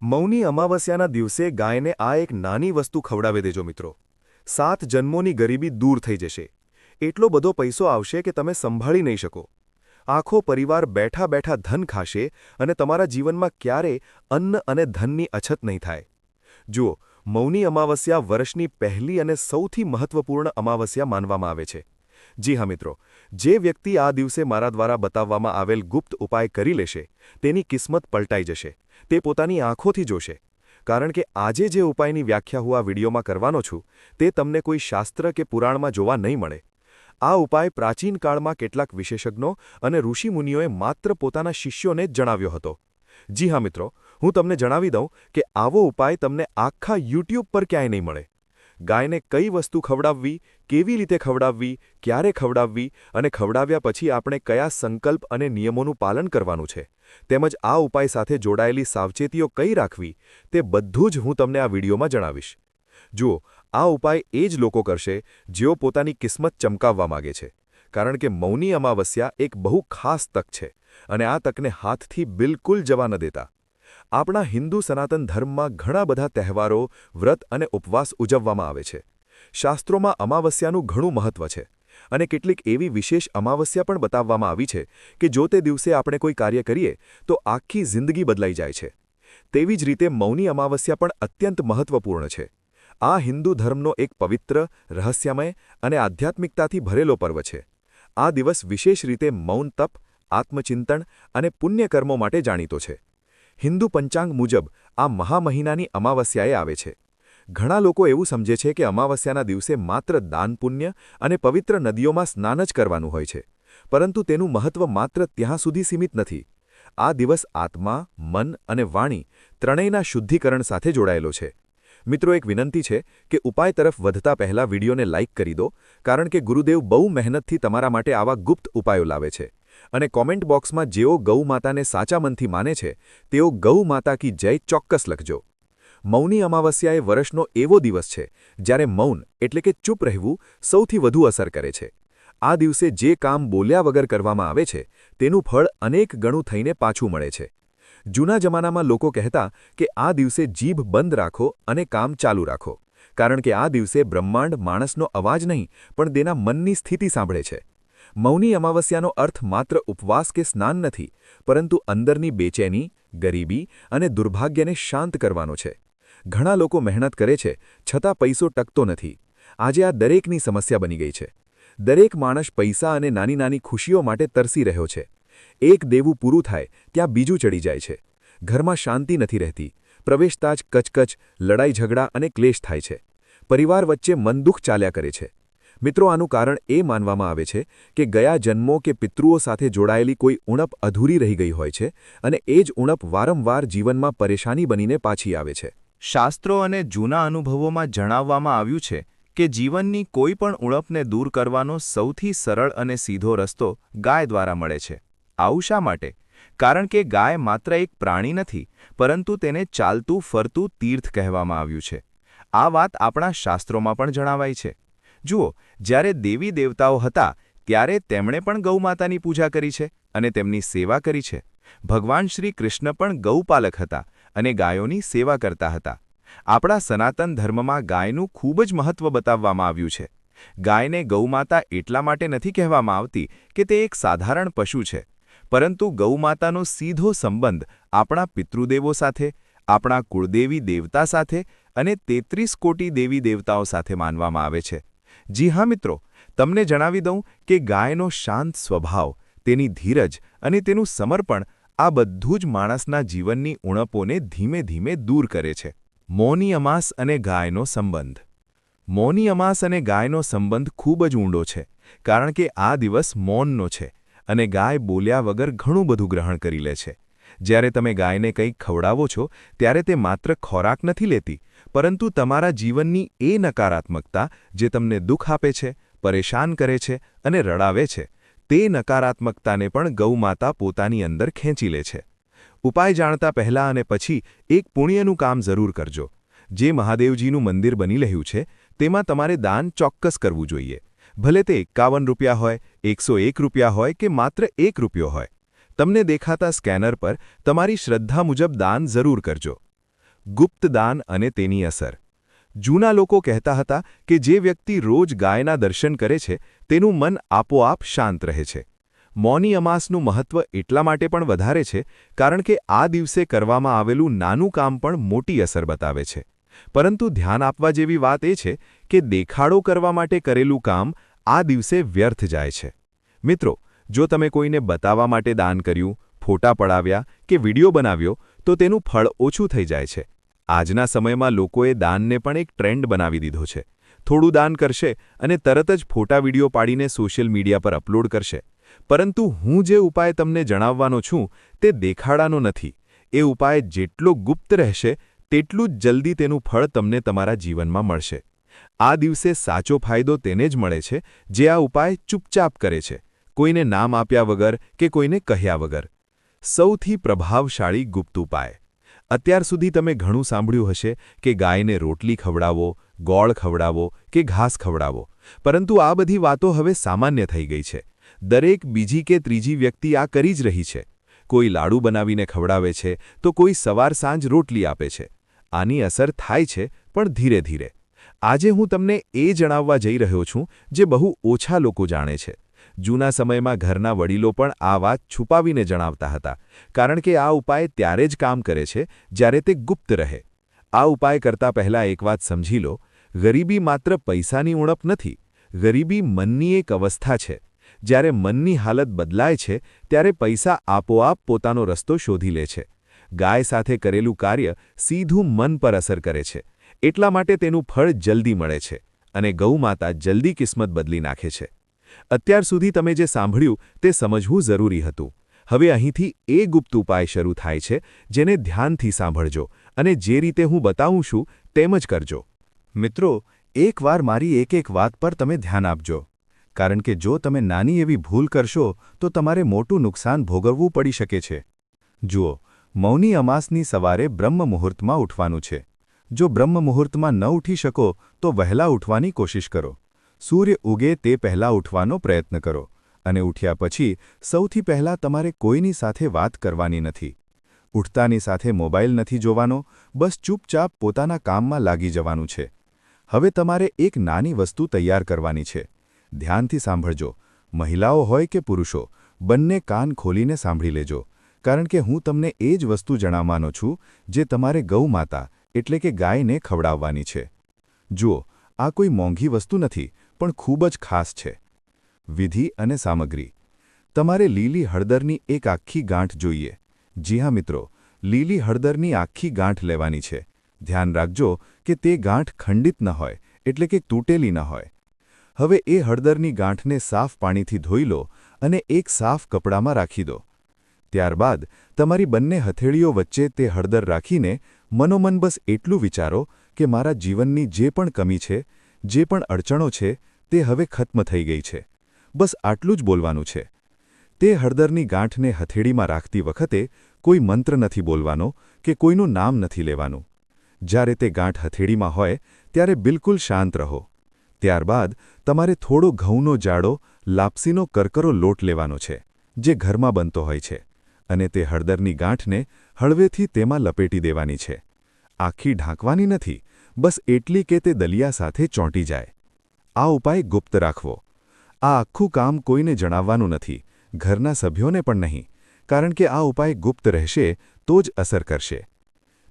મૌની અમાવસ્યાના દિવસે ગાયને આ એક નાની વસ્તુ ખવડાવી દેજો મિત્રો. 7 જન્મોની ગરીબી દૂર થઈ જશે. એટલો બધો પૈસો આવશે કે તમે સંભાળી નહીં શકો. આખો પરિવાર બેઠા બેઠા ધન ખાશે અને તમારા જીવનમાં ક્યારે અન્ન અને ધનની અછત નહીં થાય. જુઓ, મૌની અમાવસ્યા વર્ષની પહેલી અને સૌથી મહત્વપૂર્ણ અમાવસ્યા માનવામાં આવે છે. જી હા મિત્રો, જે વ્યક્તિ આ દિવસે મારા દ્વારા બતાવવામાં આવેલ ગુપ્ત ઉપાય કરી લેશે તેની કિસ્મત પલટાઈ જશે. તે પોતાની આંખોથી જોશે. કારણ કે આજે જે ઉપાયની વ્યાખ્યા હું આ વિડીયોમાં કરવાનો છું તે તમને કોઈ શાસ્ત્ર કે પુરાણમાં જોવા નહીં મળે. આ ઉપાય પ્રાચીન કાળમાં કેટલાક વિશેષજ્ઞો અને ઋષિમુનિઓએ માત્ર પોતાના શિષ્યોને જ જણાવ્યો હતો. જી હા મિત્રો, હું તમને જણાવી દઉં કે આવો ઉપાય તમને આખા યુટ્યુબ પર ક્યાંય નહીં મળે. ગાયને કઈ વસ્તુ ખવડાવવી, કેવી રીતે ખવડાવવી, ક્યારે ખવડાવવી અને ખવડાવ્યા પછી આપણે કયા સંકલ્પ અને નિયમોનું પાલન કરવાનું છે, તેમજ આ ઉપાય સાથે જોડાયેલી સાવચેતીઓ કઈ રાખવી, તે બધું જ હું તમને આ વિડીયોમાં જણાવીશ. જુઓ, આ ઉપાય એ જ લોકો કરશે જેઓ પોતાની કિસ્મત ચમકાવવા માગે છે. કારણ કે મૌની અમાવસ્યા એક બહુ ખાસ તક છે અને આ તકને હાથથી બિલકુલ જવા ન દેતા. આપણા હિન્દુ સનાતન ધર્મમાં ઘણા બધા તહેવારો, વ્રત અને ઉપવાસ ઉજવવામાં આવે છે. શાસ્ત્રોમાં અમાવસ્યાનું ઘણું મહત્વ છે અને કેટલીક એવી વિશેષ અમાવસ્યા પણ બતાવવામાં આવી છે કે જો તે દિવસે આપણે કોઈ કાર્ય કરીએ તો આખી જિંદગી બદલાઈ જાય છે. તેવી જ રીતે મૌની અમાવસ્યા પણ અત્યંત મહત્વપૂર્ણ છે. આ હિન્દુ ધર્મનો એક પવિત્ર, રહસ્યમય અને આધ્યાત્મિકતાથી ભરેલો પર્વ છે. આ દિવસ વિશેષ રીતે મૌન તપ, આત્મચિંતન અને પુણ્યકર્મો માટે જાણીતો છે. હિન્દુ પંચાંગ મુજબ આ મહામહિનાની અમાવસ્યાએ આવે છે. ઘણા લોકો એવું સમજે છે કે અમાવસ્યાના દિવસે માત્ર દાન પુણ્ય અને પવિત્ર નદીઓમાં સ્નાન જ કરવાનું હોય છે. પરંતુ તેનું મહત્વ માત્ર ત્યાં સુધી સીમિત નથી. આ દિવસ આત્મા, મન અને વાણી ત્રણેયના શુદ્ધિકરણ સાથે જોડાયેલો છે. મિત્રો, એક વિનંતી છે કે ઉપાય તરફ વધતા પહેલા વિડીયોને લાઇક કરી દો, કારણ કે ગુરુદેવ બહુ મહેનતથી તમારા માટે આવા ગુપ્ત ઉપાયો લાવે છે. અને કોમેન્ટ બોક્સમાં જેઓ ગૌ માતાને સાચા મનથી માને છે તેઓ ગૌ માતા કી જય ચોક્કસ લખજો. મૌની અમાવસ્યા એ વર્ષનો એવો દિવસ છે જ્યારે મૌન એટલે કે ચૂપ રહેવું સૌથી વધુ અસર કરે છે. આ દિવસે જે કામ બોલ્યા વગર કરવામાં આવે છે તેનું ફળ અનેક ગણું થઈને પાછું મળે છે. જૂના જમાનામાં લોકો કહેતા કે આ દિવસે જીભ બંધ રાખો અને કામ ચાલુ રાખો, કારણ કે આ દિવસે બ્રહ્માંડ માણસનો અવાજ નહીં પણ તેના મનની સ્થિતિ સાંભળે છે. મૌની અમાવસ્યાનો અર્થ માત્ર ઉપવાસ કે સ્નાન નથી, પરંતુ અંદરની બેચેની, ગરીબી અને દુર્ભાગ્યને શાંત કરવાનો છે. ઘણા લોકો મહેનત કરે છે છતાં પૈસો ટકતો નથી. આજે આ દરેકની સમસ્યા બની ગઈ છે. દરેક માણસ પૈસા અને નાની નાની ખુશીઓ માટે તરસી રહ્યો છે. એક દેવું પૂરું થાય ત્યાં બીજું ચડી જાય છે. ઘરમાં શાંતિ નથી રહેતી. પ્રવેશતા જ કચકચ, લડાઈ ઝઘડા અને ક્લેશ થાય છે. પરિવાર વચ્ચે મનદુખ ચાલ્યા કરે છે. મિત્રો, આનું કારણ એ માનવામાં આવે છે કે ગયા જન્મો કે પિતૃઓ સાથે જોડાયેલી કોઈ ઉણપ અધૂરી રહી ગઈ હોય છે અને એ જ ઉણપ વારંવાર જીવનમાં પરેશાની બનીને પાછી આવે છે. શાસ્ત્રો અને જૂના અનુભવોમાં જણાવવામાં આવ્યું છે કે જીવનની કોઈ પણ ઉણપને દૂર કરવાનો સૌથી સરળ અને સીધો રસ્તો ગાય દ્વારા મળે છે. આવું શા માટે? કારણ કે ગાય માત્ર એક પ્રાણી નથી, પરંતુ તેને ચાલતું ફરતું તીર્થ કહેવામાં આવ્યું છે. આ વાત આપણા શાસ્ત્રોમાં પણ જણાવાઈ છે. જુઓ, જ્યારે દેવી દેવતાઓ હતા ત્યારે તેમણે પણ ગૌમાતાની પૂજા કરી છે અને તેમની સેવા કરી છે. ભગવાન શ્રી કૃષ્ણ પણ ગૌપાલક હતા અને ગાયોની સેવા કરતા હતા. આપણા સનાતન ધર્મમાં ગાયનું ખૂબ જ મહત્વ બતાવવામાં આવ્યું છે. ગાયને ગૌમાતા એટલા માટે નથી કહેવામાં આવતી કે તે એક સાધારણ પશુ છે, પરંતુ ગૌમાતાનો સીધો સંબંધ આપણા પિતૃદેવો સાથે, આપણા કુળદેવી દેવતા સાથે અને 33 કોટી દેવી દેવતાઓ સાથે માનવામાં આવે છે. જી હા મિત્રો, તમને જણાવી દઉં કે ગાયનો શાંત સ્વભાવ, તેની ધીરજ અને તેનું સમર્પણ આ બધું જ માણસના જીવનની ઉણપોને ધીમે ધીમે દૂર કરે છે. મૌની અમાસ અને ગાયનો સંબંધ. મૌની અમાસ અને ગાયનો સંબંધ ખૂબ જ ઊંડો છે, કારણ કે આ દિવસ મૌનનો છે અને ગાય બોલ્યા વગર ઘણું બધું ગ્રહણ કરી લે છે. જ્યારે તમે ગાયને કંઈક ખવડાવો છો ત્યારે તે માત્ર ખોરાક નથી લેતી, પરંતુ તમારા જીવનની એ નકારાત્મકતા જે તમને દુઃખ આપે છે, પરેશાન કરે છે અને રડાવે છે, તે નકારાત્મકતાને પણ ગૌમાતા પોતાની અંદર ખેંચી લે છે. ઉપાય જાણતા પહેલાં અને પછી એક પુણ્યનું કામ જરૂર કરજો. જે મહાદેવજીનું મંદિર બની રહ્યું છે તેમાં તમારે દાન ચોક્કસ કરવું જોઈએ. ભલે તે 51 રૂપિયા હોય, 101 રૂપિયા હોય કે માત્ર 1 રૂપિયો હોય. તમને દેખાતા સ્કેનર પર તમારી શ્રદ્ધા મુજબ દાન જરૂર કરજો. ગુપ્તદાન અને તેની અસર. જૂના લોકો કહેતા હતા કે જે વ્યક્તિ રોજ ગાયના દર્શન કરે છે તેનું મન આપોઆપ શાંત રહે છે. મૌની અમાસનું મહત્વ એટલા માટે પણ વધારે છે કારણ કે આ દિવસે કરવામાં આવેલું નાનું કામ પણ મોટી અસર બતાવે છે. પરંતુ ધ્યાન આપવા જેવી વાત એ છે કે દેખાડો કરવા માટે કરેલું કામ આ દિવસે વ્યર્થ જાય છે. મિત્રો, જો તમે કોઈને બતાવવા માટે દાન કર્યું, ફોટા પડાવ્યા કે વિડીયો બનાવ્યો તો તેનું ફળ ઓછું થઈ જાય છે. આજના સમયમાં લોકોએ દાનને પણ એક ટ્રેન્ડ બનાવી દીધો છે. થોડું દાન કરશે અને તરત જ ફોટા વિડીયો પાડીને સોશિયલ મીડિયા પર અપલોડ કરશે. પરંતુ હું જે ઉપાય તમને જણાવવાનો છું તે દેખાડાનો નથી. એ ઉપાય જેટલો ગુપ્ત રહેશે તેટલું જ જલ્દી તેનું ફળ તમને તમારા જીવનમાં મળશે. આ દિવસે સાચો ફાયદો તેને જ મળે છે જે આ ઉપાય ચૂપચાપ કરે છે, કોઈને નામ આપ્યા વગર કે કોઈને કહ્યા વગર. સૌથી પ્રભાવશાળી ગુપ્ત ઉપાય. અત્યાર સુધી તમે ઘણું સાંભળ્યું હશે કે ગાયને રોટલી ખવડાવો, ગોળ ખવડાવો કે ઘાસ ખવડાવો, પરંતુ આ બધી વાતો હવે સામાન્ય થઈ ગઈ છે. દરેક બીજી કે ત્રીજી વ્યક્તિ આ કરી જ રહી છે. કોઈ લાડુ બનાવીને ખવડાવે છે તો કોઈ સવાર સાંજ રોટલી આપે છે. આની અસર થાય છે, પણ ધીરે ધીરે. આજે હું તમને એ જણાવવા જઈ રહ્યો છું જે બહુ ઓછા લોકો જાણે છે. જૂના સમયમાં ઘરના વડીલો પણ આ વાત છુપાવીને જણાવતા હતા, કારણ કે આ ઉપાય ત્યારે જ કામ કરે છે જ્યારે તે ગુપ્ત રહે. આ ઉપાય કરતા પહેલા એક વાત સમજી લો, ગરીબી માત્ર પૈસાની ઉણપ નથી. ગરીબી મનની એક અવસ્થા છે. જ્યારે મનની હાલત બદલાય છે ત્યારે પૈસા આપોઆપ પોતાનો રસ્તો શોધી લે છે. ગાય સાથે કરેલું કાર્ય સીધું મન પર અસર કરે છે. એટલા માટે તેનું ફળ જલ્દી મળે છે અને ગૌમાતા જલ્દી કિસ્મત બદલી નાખે છે. અત્યાર સુધી તમે જે સાંભળ્યું તે સમજવું જરૂરી હતું. હવે અહીંથી એ ગુપ્ત ઉપાય શરૂ થાય છે જેને ધ્યાનથી સાંભળજો અને જે રીતે હું બતાવું છું તેમ જ કરજો. મિત્રો, એકવાર મારી એક વાત પર તમે ધ્યાન આપજો, કારણ કે જો તમે નાની એવી ભૂલ કરશો તો તમારે મોટું નુકસાન ભોગવવું પડી શકે છે. જુઓ, મૌની અમાસની સવારે બ્રહ્મ મુહૂર્તમાં ઉઠવાનું છે. જો બ્રહ્મ મુહૂર્તમાં ન ઉઠી શકો તો વહેલા ઉઠવાની કોશિશ કરો. સૂર્ય ઉગે તે પહેલાં ઉઠવાનો પ્રયત્ન કરો અને ઉઠ્યા પછી સૌથી પહેલાં તમારે કોઈની સાથે વાત કરવાની નથી. ઉઠતાની સાથે મોબાઈલ નથી જોવાનો, બસ ચૂપચાપ પોતાના કામમાં લાગી જવાનું છે. હવે તમારે એક નાની વસ્તુ તૈયાર કરવાની છે. ધ્યાનથી સાંભળજો. મહિલાઓ હોય કે પુરુષો, બંને કાન ખોલીને સાંભળી લેજો, કારણ કે હું તમને એ જ વસ્તુ જણાવવાનો છું જે તમારે ગૌમાતા એટલે કે ગાયને ખવડાવવાની છે. જુઓ, આ કોઈ મોંઘી વસ્તુ નથી, પણ ખૂબ જ ખાસ છે. વિધિ અને સામગ્રી. તમારે લીલી હળદરની એક આખી ગાંઠ જોઈએ. જી હા મિત્રો, લીલી હળદરની આખી ગાંઠ લેવાની છે. ધ્યાન રાખજો કે તે ગાંઠ ખંડિત ન હોય, એટલે કે તૂટેલી ન હોય. હવે એ હળદરની ગાંઠને સાફ પાણીથી ધોઈ લો અને એક સાફ કપડામાં રાખી દો. ત્યારબાદ તમારી બંને હથેળીઓ વચ્ચે તે હળદર રાખીને મનોમન બસ એટલું વિચારો કે મારા જીવનની જે પણ કમી છે, જે પણ અડચણો છે, તે હવે ખત્મ થઈ ગઈ છે. બસ આટલું જ બોલવાનું છે. તે હળદરની ગાંઠને હથેળીમાં રાખતી વખતે કોઈ મંત્ર નથી બોલવાનો કે કોઈનું નામ નથી લેવાનું. જ્યારે તે ગાંઠ હથેળીમાં હોય ત્યારે બિલકુલ શાંત રહો. ત્યારબાદ તમારે થોડો ઘઉંનો જાડો, લાપસીનો કરકરો લોટ લેવાનો છે, જે ઘરમાં બનતો હોય છે, અને તે હળદરની ગાંઠને હળવેથી તેમાં લપેટી દેવાની છે. આખી ઢાંકવાની નથી, બસ એટલી કે તે દલિયા સાથે ચોંટી જાય. આ ઉપાય ગુપ્ત રાખવો. આ આખું કામ કોઈને જણાવવાનું નથી, ઘરના સભ્યોને પણ નહીં, કારણ કે આ ઉપાય ગુપ્ત રહેશે તો જ અસર કરશે.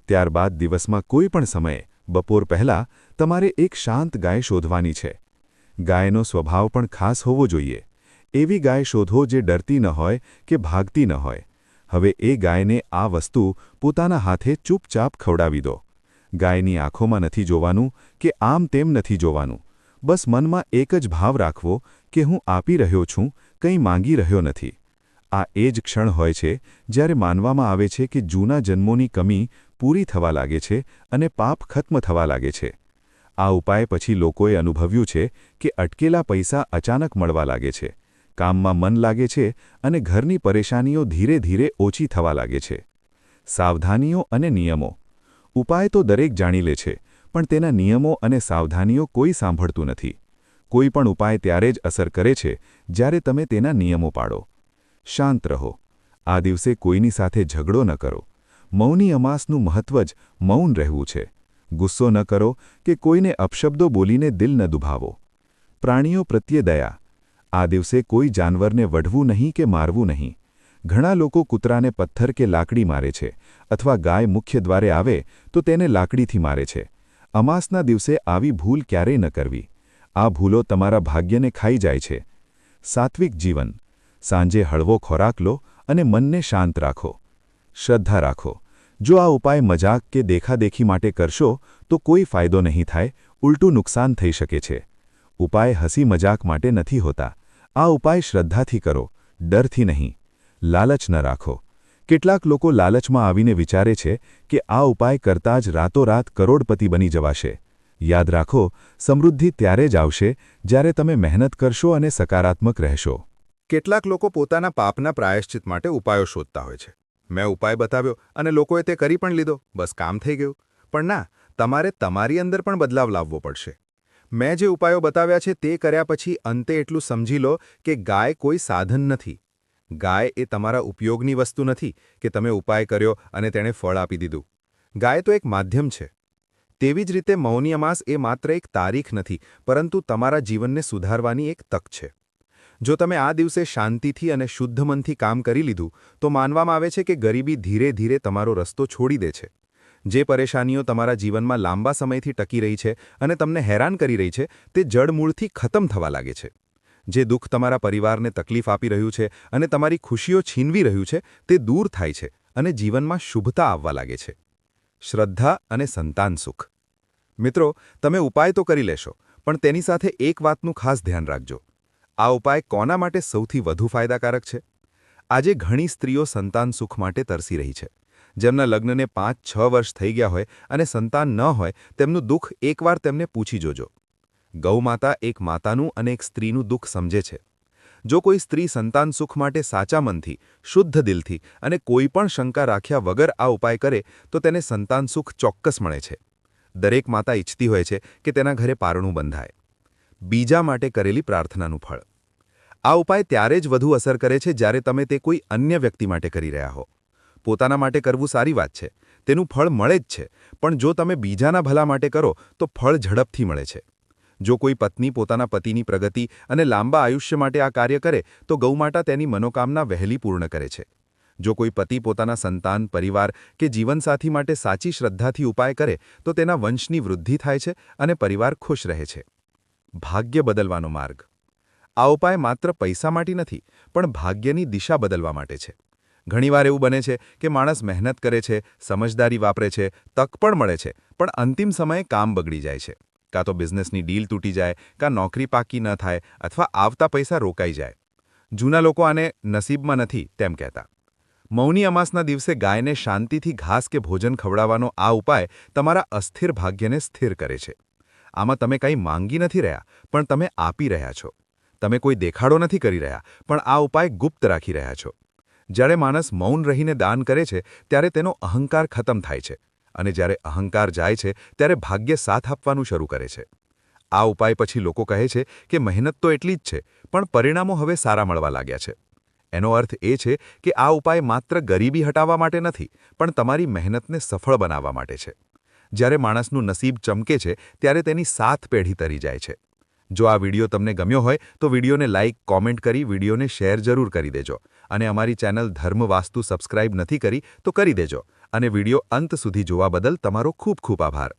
ત્યારબાદ દિવસમાં કોઈ પણ સમયે બપોર પહેલાં તમારે એક શાંત ગાય શોધવાની છે. ગાયનો સ્વભાવ પણ ખાસ હોવો જોઈએ. એવી ગાય શોધો જે ડરતી ન હોય કે ભાગતી ન હોય. હવે એ ગાયને આ વસ્તુ પોતાના હાથે ચૂપચાપ ખવડાવી દો. ગાયની આંખોમાં નથી જોવાનું કે આમ તેમ નથી જોવાનું. બસ મનમાં એક જ ભાવ રાખવો કે હું આપી રહ્યો છું, કંઈ માંગી રહ્યો નથી. આ એ જ ક્ષણ હોય છે જ્યારે માનવામાં આવે છે કે જૂના જન્મોની કમી પૂરી થવા લાગે છે અને પાપ ખત્મ થવા લાગે છે. આ ઉપાય પછી લોકોએ અનુભવ્યું છે કે અટકેલા પૈસા અચાનક મળવા લાગે છે, કામમાં મન લાગે છે અને ઘરની પરેશાનીઓ ધીરે ધીરે ઓછી થવા લાગે છે. સાવધાનીઓ અને નિયમો. ઉપાય તો દરેક જાણી લે છે, પણ તેના નિયમો અને સાવધાનીઓ કોઈ સાંભળતું નથી. કોઈ પણ ઉપાય ત્યારે જ અસર કરે છે જ્યારે તમે તેના નિયમો પાડો. શાંત રહો. આ દિવસે કોઈની સાથે ઝઘડો ન કરો. મૌની અમાસનું મહત્વ જ મૌન રહેવું છે. ગુસ્સો ન કરો કે કોઈને અપશબ્દો બોલીને દિલ ન દુભાવો. પ્રાણીઓ પ્રત્યે દયા. આ દિવસે કોઈ જાનવરને વઢવું નહીં કે મારવું નહીં. ઘણા લોકો કૂતરાને પથ્થર કે લાકડી મારે છે, અથવા ગાય મુખ્ય દ્વારે આવે તો તેને લાકડીથી મારે છે. અમાસના દિવસે આવી ભૂલ ક્યારેય ન કરવી. આ ભૂલો તમારા ભાગ્યને ખાઈ જાય છે. સાત્વિક જીવન. સાંજે હળવો ખોરાક લો અને મનને શાંત રાખો. શ્રદ્ધા રાખો. જો આ ઉપાય મજાક કે દેખાદેખી માટે કરશો તો કોઈ ફાયદો નહીં થાય, ઉલટું નુકસાન થઈ શકે છે. ઉપાય હસી મજાક માટે નથી હોતા. આ ઉપાય શ્રદ્ધાથી કરો, ડરથી નહીં. લાલચ ન રાખો. કેટલાક લોકો લાલચમાં આવીને વિચારે છે કે આ ઉપાય કરતાં જ રાતોરાત કરોડપતિ બની જવાશે. યાદ રાખો, સમૃદ્ધિ ત્યારે જ આવશે જ્યારે તમે મહેનત કરશો અને સકારાત્મક રહેશો. કેટલાક લોકો પોતાના પાપના પ્રાયશ્ચિત માટે ઉપાયો શોધતા હોય છે. મેં ઉપાય બતાવ્યો અને લોકોએ તે કરી પણ લીધો, બસ કામ થઈ ગયું. પણ ના, તમારે તમારી અંદર પણ બદલાવ લાવવો પડશે. મેં જે ઉપાયો બતાવ્યા છે તે કર્યા પછી અંતે એટલું સમજી લો કે ગાય કોઈ સાધન નથી. ગાય એ તમારા ઉપયોગની વસ્તુ નથી કે તમે ઉપાય કર્યો અને તેણે ફળ આપી દીધું. ગાય તો એક માધ્યમ છે. તેવી જ રીતે મૌની અમાસ એ માત્ર એક તારીખ નથી, પરંતુ તમારા જીવનને સુધારવાની એક તક છે. જો તમે આ દિવસે શાંતિથી અને શુદ્ધ મનથી કામ કરી લીધું તો માનવામાં આવે છે કે ગરીબી ધીરે ધીરે તમારો રસ્તો છોડી દે છે. જે પરેશાનીઓ તમારા જીવનમાં લાંબા સમયથી ટકી રહી છે અને તમને હેરાન કરી રહી છે તે જડમૂળથી ખતમ થવા લાગે છે. જે દુઃખ તમારા પરિવારને તકલીફ આપી રહ્યું છે અને તમારી ખુશીઓ છીનવી રહ્યું છે તે દૂર થાય છે અને જીવનમાં શુભતા આવવા લાગે છે. શ્રદ્ધા અને સંતાન સુખ. મિત્રો, તમે ઉપાય તો કરી લેશો, પણ તેની સાથે એક વાતનું ખાસ ધ્યાન રાખજો. આ ઉપાય કોના માટે સૌથી વધુ ફાયદાકારક છે? આજે ઘણી સ્ત્રીઓ સંતાન સુખ માટે તરસી રહી છે. જેમના લગ્નને 5-6 વર્ષ થઈ ગયા હોય અને સંતાન ન હોય, તેમનું દુઃખ એકવાર તેમને પૂછી જોજો. ગૌમાતા એક માતાનું અને એક સ્ત્રીનું દુઃખ સમજે છે. જો કોઈ સ્ત્રી સંતાન સુખ માટે સાચા મનથી, શુદ્ધ દિલથી અને કોઈપણ શંકા રાખ્યા વગર આ ઉપાય કરે તો તેને સંતાન સુખ ચોક્કસ મળે છે. દરેક માતા ઈચ્છતી હોય છે કે તેના ઘરે પારણું બંધાય. બીજા માટે કરેલી પ્રાર્થનાનું ફળ. આ ઉપાય ત્યારે જ વધુ અસર કરે છે જ્યારે તમે તે કોઈ અન્ય વ્યક્તિ માટે કરી રહ્યા હો. પોતાના માટે કરવું સારી વાત છે, તેનું ફળ મળે જ છે, પણ જો તમે બીજાના ભલા માટે કરો તો ફળ ઝડપથી મળે છે. જો કોઈ પત્ની પોતાના પતિની પ્રગતિ અને લાંબા આયુષ્ય માટે આ કાર્ય કરે તો ગૌમાતા તેની મનોકામના વહેલી પૂર્ણ કરે છે. જો કોઈ પતિ પોતાના સંતાન, પરિવાર કે જીવનસાથી માટે સાચી શ્રદ્ધાથી ઉપાય કરે તો તેના વંશની વૃદ્ધિ થાય છે અને પરિવાર ખુશ રહે છે. ભાગ્ય બદલવાનો માર્ગ. આ ઉપાય માત્ર પૈસા માટે નથી, પણ ભાગ્યની દિશા બદલવા માટે છે. ઘણીવાર એવું બને છે કે માણસ મહેનત કરે છે, સમજદારી વાપરે છે, તક પણ મળે છે, પણ અંતિમ સમયે કામ બગડી જાય છે. કાં તો બિઝનેસની ડીલ તૂટી જાય, કાં નોકરી પાકી ન થાય, અથવા આવતા પૈસા રોકાઈ જાય. જૂના લોકો આને નસીબમાં નથી તેમ કહેતા. મૌની અમાસના દિવસે ગાયને શાંતિથી ઘાસ કે ભોજન ખવડાવવાનો આ ઉપાય તમારા અસ્થિર ભાગ્યને સ્થિર કરે છે. આમાં તમે કંઈ માંગી નથી રહ્યા, પણ તમે આપી રહ્યા છો. તમે કોઈ દેખાડો નથી કરી રહ્યા, પણ આ ઉપાય ગુપ્ત રાખી રહ્યા છો. જ્યારે માણસ મૌન રહીને દાન કરે છે ત્યારે તેનો અહંકાર ખતમ થાય છે, અને જ્યારે અહંકાર જાય છે ત્યારે ભાગ્ય સાથ આપવાનું શરૂ કરે છે. આ ઉપાય પછી લોકો કહે છે કે મહેનત તો એટલી જ છે, પણ પરિણામો હવે સારા મળવા લાગ્યા છે. એનો અર્થ એ છે કે આ ઉપાય માત્ર ગરીબી હટાવવા માટે નથી, પણ તમારી મહેનતને સફળ બનાવવા માટે છે. જ્યારે માણસનું નસીબ ચમકે છે ત્યારે તેની 7 પેઢી તરી જાય છે. જો આ વિડિયો તમને ગમ્યો હોય તો વિડિયોને લાઇક, કોમેન્ટ કરી વિડિયોને શેર જરૂર કરી દેજો. અને અમારી ચેનલ ધર્મ વાસ્તુ સબસ્ક્રાઇબ નથી કરી તો કરી દેજો. અને વિડિયો અંત સુધી જોવા બદલ તમારો ખૂબ ખૂબ આભાર.